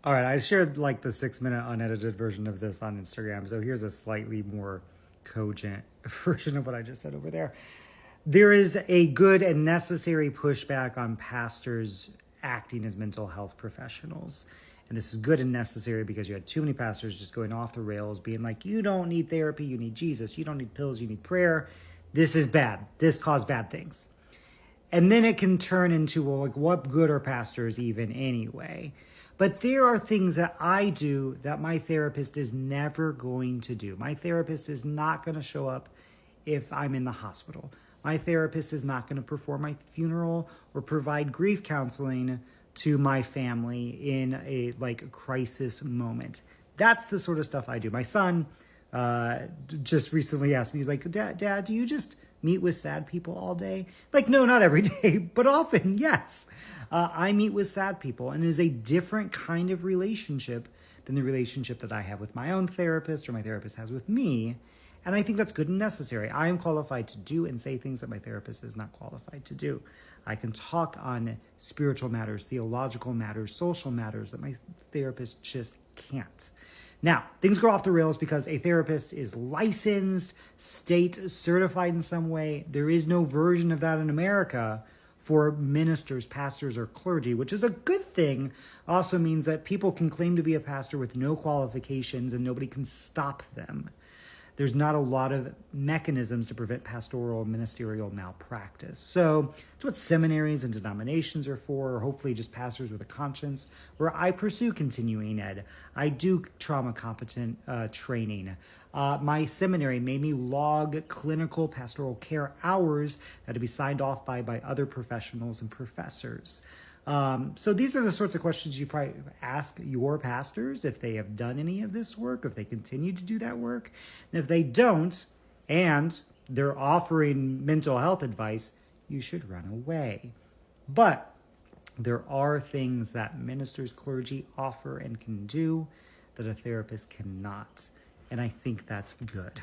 All right, I shared like the 6-minute unedited version of this on Instagram. So here's a slightly more cogent version of what I just said over there. There is a good and necessary pushback on pastors acting as mental health professionals. And this is good and necessary because you had too many pastors just going off the rails, being like, you don't need therapy, you need Jesus. You don't need pills, you need prayer. This is bad. This caused bad things. And then it can turn into, well, like, what good are pastors even anyway? But there are things that I do that my therapist is never going to do. My therapist is not going to show up if I'm in the hospital. My therapist is not going to perform my funeral or provide grief counseling to my family in a crisis moment. That's the sort of stuff I do. My son just recently asked me, he's like, Dad, do you just meet with sad people all day? Like, no, not every day, but often, yes. I meet with sad people, and it is a different kind of relationship than the relationship that I have with my own therapist or my therapist has with me. And I think that's good and necessary. I am qualified to do and say things that my therapist is not qualified to do. I can talk on spiritual matters, theological matters, social matters that my therapist just can't. Now, things go off the rails because a therapist is licensed, state certified in some way. There is no version of that in America for ministers, pastors, or clergy, which is a good thing. Also means that people can claim to be a pastor with no qualifications and nobody can stop them. There's not a lot of mechanisms to prevent pastoral ministerial malpractice. So it's what seminaries and denominations are for, or hopefully just pastors with a conscience, where I pursue continuing ed. I do trauma competent training. My seminary made me log clinical pastoral care hours that had to be signed off by other professionals and professors. So these are the sorts of questions you probably ask your pastors if they have done any of this work, if they continue to do that work. And if they don't, and they're offering mental health advice, you should run away. But there are things that ministers, clergy offer and can do that a therapist cannot. And I think that's good.